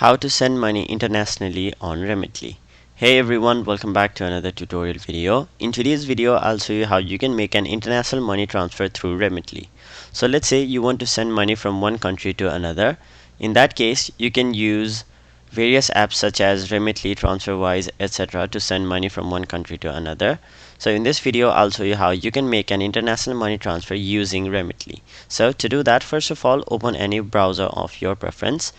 How to send money internationally on Remitly. Hey everyone, welcome back to another tutorial video. In today's video, I'll show you how you can make an international money transfer through Remitly. So let's say you want to send money from one country to another. In that case, you can use various apps such as Remitly, TransferWise, etc. to send money from one country to another. So in this video, I'll show you how you can make an international money transfer using Remitly. So to do that, first of all, open any browser of your preference.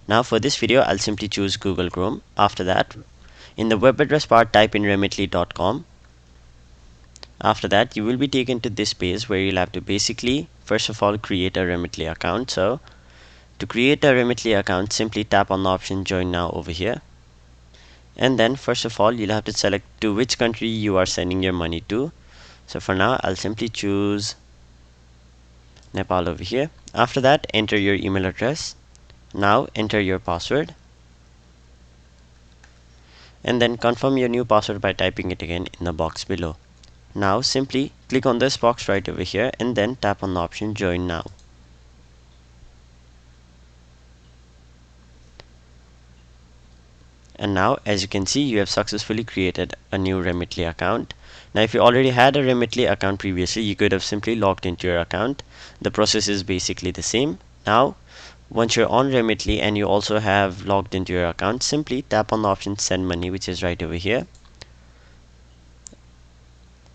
Now for this video, I'll simply choose Google Chrome. After that, in the web address bar, type in remitly.com. After that, you will be taken to this page where you'll have to basically, first of all, create a Remitly account. So to create a Remitly account, simply tap on the option Join Now over here. And then first of all, you'll have to select to which country you are sending your money to. So for now, I'll simply choose Nepal over here. After that, enter your email address. Now enter your password and then confirm your new password by typing it again in the box below. Now simply click on this box right over here and then tap on the option Join Now. And now as you can see, you have successfully created a new Remitly account. Now if you already had a Remitly account previously, you could have simply logged into your account. The process is basically the same. Now once you're on Remitly and you also have logged into your account, simply tap on the option Send Money, which is right over here.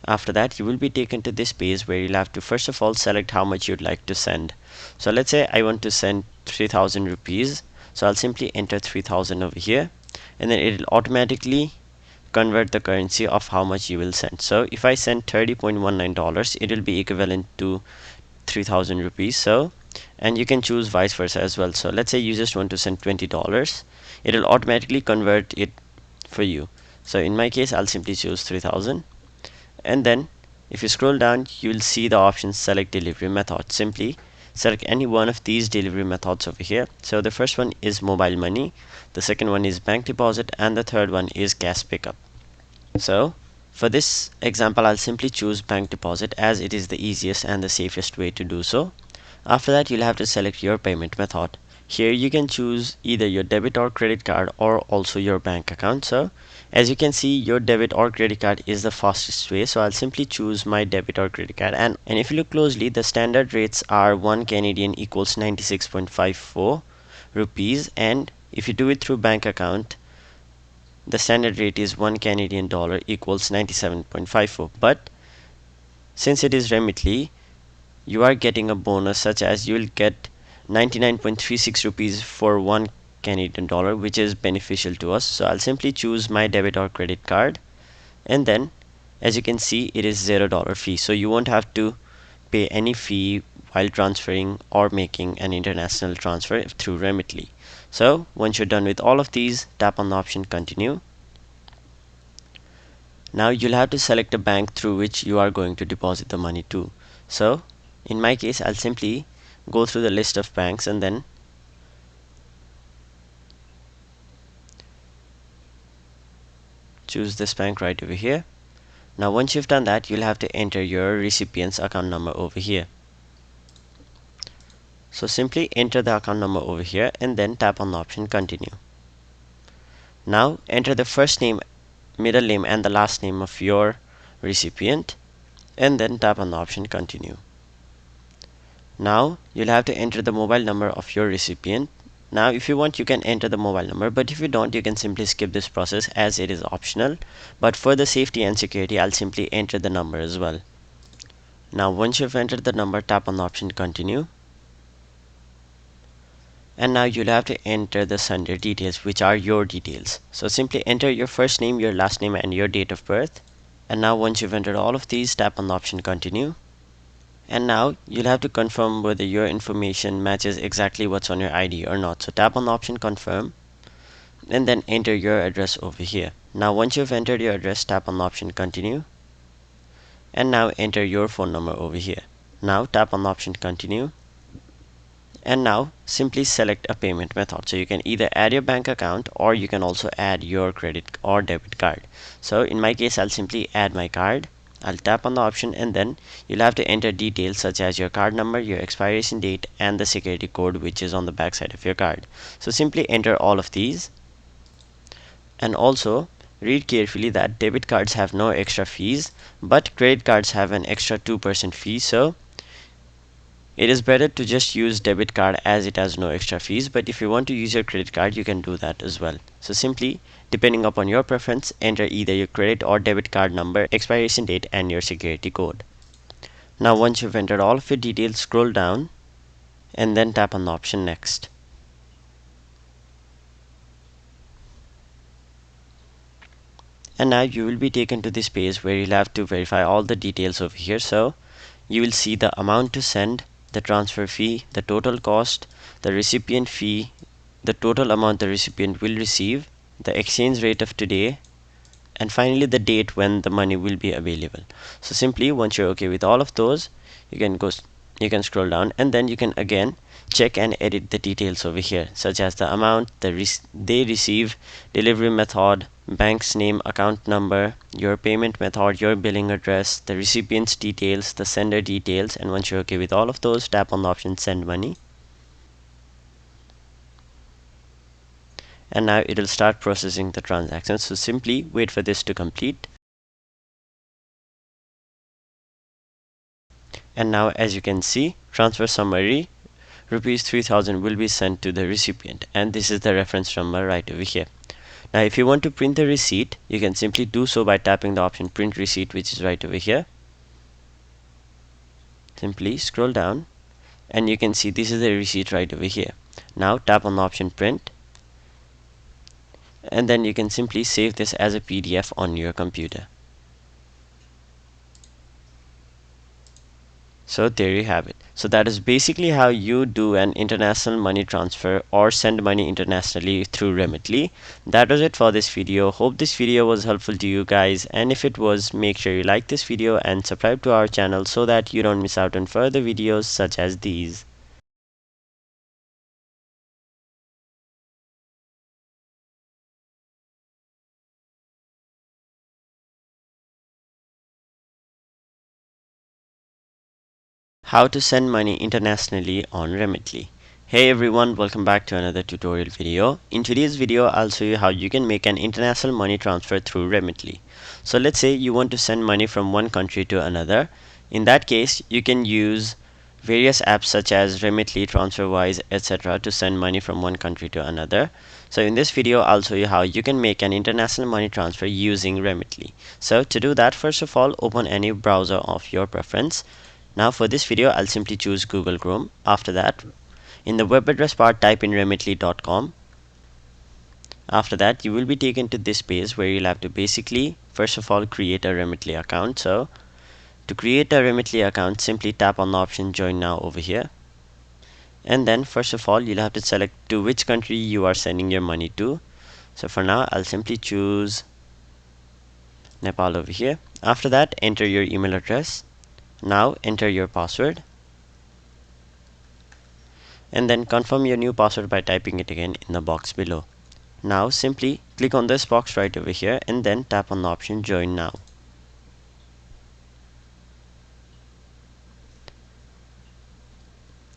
After that, you will be taken to this page where you'll have to first of all select how much you'd like to send. So let's say I want to send 3,000 rupees. So I'll simply enter 3,000 over here and then it will automatically convert the currency of how much you will send. So if I send $30.19, it will be equivalent to 3,000 rupees. So and you can choose vice versa as well. So let's say you just want to send $20, it will automatically convert it for you. So in my case, I'll simply choose 3,000 and then if you scroll down, you will see the option Select Delivery Method. Simply select any one of these delivery methods over here. So the first one is mobile money, the second one is bank deposit, and the third one is cash pickup. So for this example, I'll simply choose bank deposit as it is the easiest and the safest way to do so. After that, you'll have to select your payment method. Here you can choose either your debit or credit card or also your bank account. So as you can see, your debit or credit card is the fastest way. So I'll simply choose my debit or credit card. And if you look closely, the standard rates are 1 Canadian equals 96.54 rupees. And if you do it through bank account, the standard rate is 1 Canadian dollar equals 97.54. But since it is Remitly, you are getting a bonus such as you will get 99.36 rupees for 1 Canadian dollar, which is beneficial to us. So I'll simply choose my debit or credit card and then as you can see, it is $0 fee. So you won't have to pay any fee while transferring or making an international transfer through Remitly. So once you're done with all of these, tap on the option Continue. Now you'll have to select a bank through which you are going to deposit the money to. So in my case, I'll simply go through the list of banks and then choose this bank right over here. Now once you've done that, you'll have to enter your recipient's account number over here. So simply enter the account number over here and then tap on the option Continue. Now enter the first name, middle name, and the last name of your recipient and then tap on the option Continue. Now you'll have to enter the mobile number of your recipient. Now if you want, you can enter the mobile number, but if you don't, you can simply skip this process as it is optional. But for the safety and security, I'll simply enter the number as well. Now once you've entered the number, tap on the option Continue. And now you'll have to enter the sender details, which are your details. So simply enter your first name, your last name, and your date of birth. And now once you've entered all of these, tap on the option Continue. And now you'll have to confirm whether your information matches exactly what's on your ID or not. So tap on the option Confirm and then enter your address over here. Now once you've entered your address, tap on the option Continue and now enter your phone number over here. Now tap on the option Continue and now simply select a payment method. So you can either add your bank account or you can also add your credit or debit card. So in my case, I'll simply add my card I'll tap on the option, and then you'll have to enter details such as your card number, your expiration date, and the security code which is on the back side of your card. So simply enter all of these, and also read carefully that debit cards have no extra fees, but credit cards have an extra 2% fee. So it is better to just use debit card as it has no extra fees, but if you want to use your credit card, you can do that as well. So simply, depending upon your preference, enter either your credit or debit card number, expiration date, and your security code. Now once you've entered all of your details, scroll down and then tap on the option next. And now you will be taken to this page where you'll have to verify all the details over here. So you will see the amount to send, the transfer fee, the total cost, the recipient fee, the total amount the recipient will receive, the exchange rate of today, and finally the date when the money will be available. So simply, once you're okay with all of those, you can scroll down, and then you can again check and edit the details over here, such as the amount they receive, delivery method, bank's name, account number, your payment method, your billing address, the recipient's details, the sender details. And once you're okay with all of those, tap on the option send money, and now it will start processing the transaction. So simply wait for this to complete. And now as you can see, transfer summary, rupees 3000 will be sent to the recipient, and this is the reference number right over here. Now if you want to print the receipt, you can simply do so by tapping the option print receipt, which is right over here. Simply scroll down and you can see this is the receipt right over here. Now tap on the option print, and then you can simply save this as a PDF on your computer. So there you have it. So that is basically how you do an international money transfer or send money internationally through Remitly. That was it for this video. Hope this video was helpful to you guys, and if it was, make sure you like this video and subscribe to our channel so that you don't miss out on further videos such as these. How to send money internationally on Remitly. Hey everyone, welcome back to another tutorial video. In today's video, I'll show you how you can make an international money transfer through Remitly. So let's say you want to send money from one country to another. In that case, you can use various apps such as Remitly, TransferWise, etc. to send money from one country to another. So in this video, I'll show you how you can make an international money transfer using Remitly. So to do that, first of all, open any browser of your preference. Now for this video, I'll simply choose Google Chrome. After that, in the web address part, type in remitly.com. After that, you will be taken to this page where you'll have to basically, first of all, create a Remitly account. So to create a Remitly account, simply tap on the option join now over here. And then first of all, you'll have to select to which country you are sending your money to. So for now, I'll simply choose Nepal over here. After that, enter your email address. Now enter your password, and then confirm your new password by typing it again in the box below. Now simply click on this box right over here and then tap on the option join now.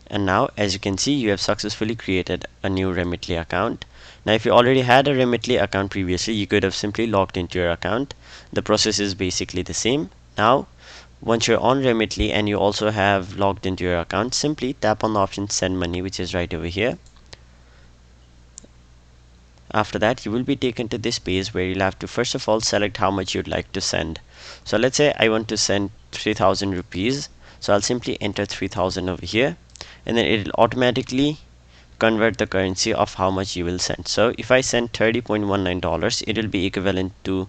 And now as you can see, you have successfully created a new Remitly account. Now if you already had a Remitly account previously, you could have simply logged into your account. The process is basically the same. Now once you're on Remitly and you also have logged into your account, simply tap on the option send money, which is right over here. After that, you will be taken to this page where you'll have to first of all select how much you'd like to send. So let's say I want to send 3000 rupees. So I'll simply enter 3000 over here, and then it will automatically convert the currency of how much you will send. So if I send $30.19, it will be equivalent to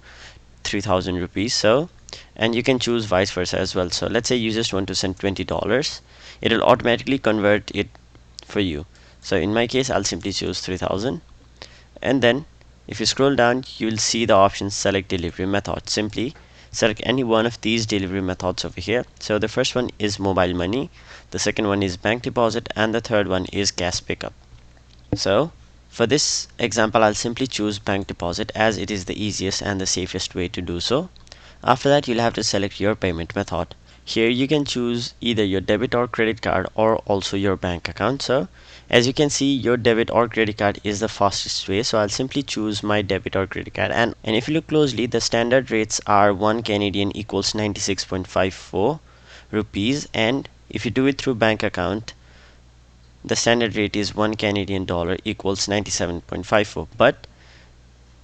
3000 rupees. So and you can choose vice versa as well. So let's say you just want to send $20, it will automatically convert it for you. So in my case, I'll simply choose 3000, and then if you scroll down, you will see the option select delivery method. Simply select any one of these delivery methods over here. So the first one is mobile money, the second one is bank deposit, and the third one is cash pickup. So for this example, I'll simply choose bank deposit as it is the easiest and the safest way to do so. After that, you'll have to select your payment method. Here you can choose either your debit or credit card or also your bank account. So as you can see, your debit or credit card is the fastest way, so I'll simply choose my debit or credit card. And if you look closely, the standard rates are 1 Canadian equals 96.54 rupees, and if you do it through bank account, the standard rate is 1 Canadian dollar equals 97.54. But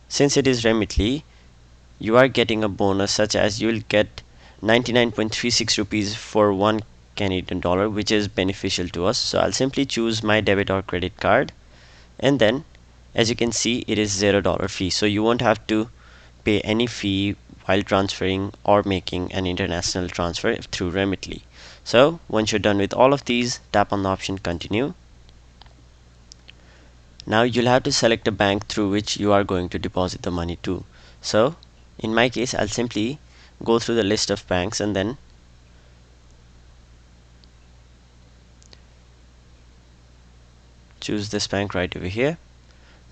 since it is Remitly, you are getting a bonus such as you will get 99.36 rupees for 1 Canadian dollar, which is beneficial to us. So I'll simply choose my debit or credit card, and then as you can see, it is $0 fee, so you won't have to pay any fee while transferring or making an international transfer through Remitly. So once you're done with all of these, tap on the option continue. Now you'll have to select a bank through which you are going to deposit the money to. So in my case, I'll simply go through the list of banks and then choose this bank right over here.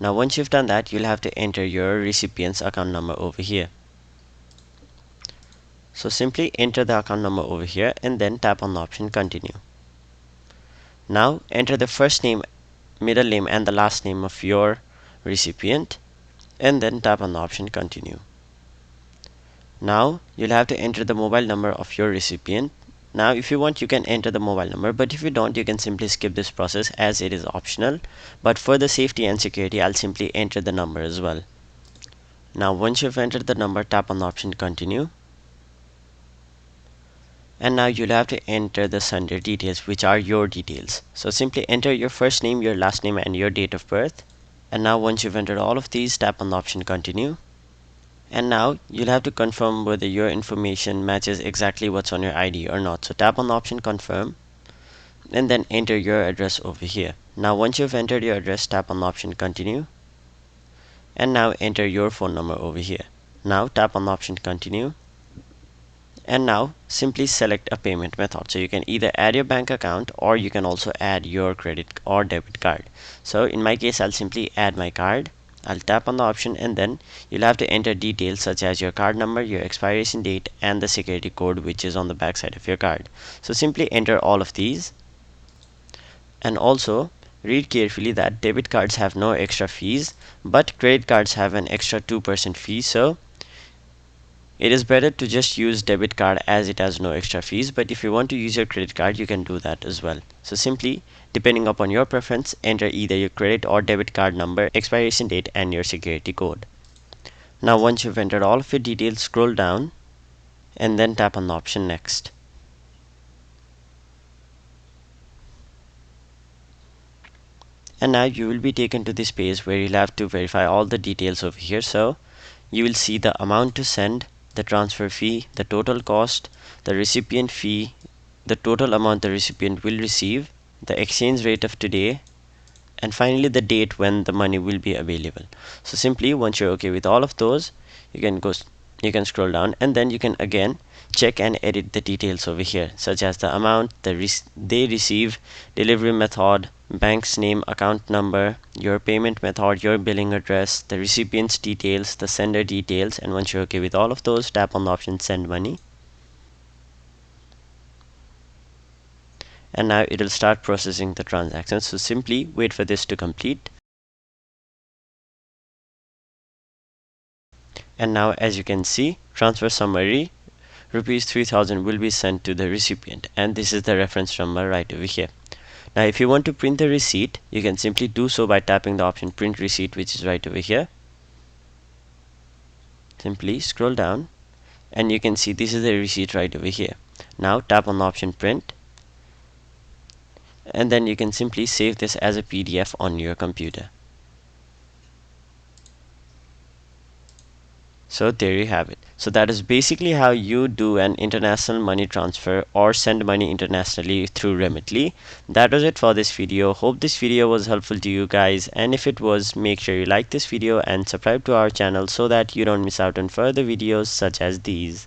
Now once you've done that, you'll have to enter your recipient's account number over here. So simply enter the account number over here and then tap on the option continue. Now enter the first name, middle name and the last name of your recipient and then tap on the option continue. Now you'll have to enter the mobile number of your recipient. Now if you want, you can enter the mobile number, but if you don't, you can simply skip this process as it is optional. But for the safety and security, I'll simply enter the number as well. Now once you've entered the number, tap on the option continue. And now you'll have to enter the sender details, which are your details. So simply enter your first name, your last name and your date of birth. And now once you've entered all of these, tap on the option continue. And now you'll have to confirm whether your information matches exactly what's on your ID or not. So tap on the option confirm and then enter your address over here. Now once you've entered your address, tap on the option continue and now enter your phone number over here. Now tap on the option continue and now simply select a payment method. So you can either add your bank account or you can also add your credit or debit card. So in my case, I'll simply add my card. I'll tap on the option and then you'll have to enter details such as your card number, your expiration date and the security code which is on the back side of your card. So simply enter all of these and also read carefully that debit cards have no extra fees but credit cards have an extra 2% fee. So it is better to just use debit card as it has no extra fees, but if you want to use your credit card, you can do that as well. So simply, depending upon your preference, enter either your credit or debit card number, expiration date and your security code. Now once you've entered all of your details, scroll down and then tap on the option next. And now you will be taken to this page where you'll have to verify all the details over here. So you will see the amount to send, the transfer fee, the total cost, the recipient fee, the total amount the recipient will receive, the exchange rate of today, and finally the date when the money will be available. So simply once you're okay with all of those, you can scroll down and then you can again check and edit the details over here, such as the amount they receive, delivery method, bank's name, account number, your payment method, your billing address, the recipient's details, the sender details. And once you're okay with all of those, tap on the option send money and now it will start processing the transaction. So simply wait for this to complete. And now as you can see, transfer summary rupees 3000 will be sent to the recipient, and this is the reference number right over here. Now if you want to print the receipt, you can simply do so by tapping the option print receipt, which is right over here. Simply scroll down and you can see this is the receipt right over here. Now tap on the option print and then you can simply save this as a PDF on your computer. So there you have it. So that is basically how you do an international money transfer or send money internationally through Remitly. That was it for this video. Hope this video was helpful to you guys, and if it was, make sure you like this video and subscribe to our channel so that you don't miss out on further videos such as these.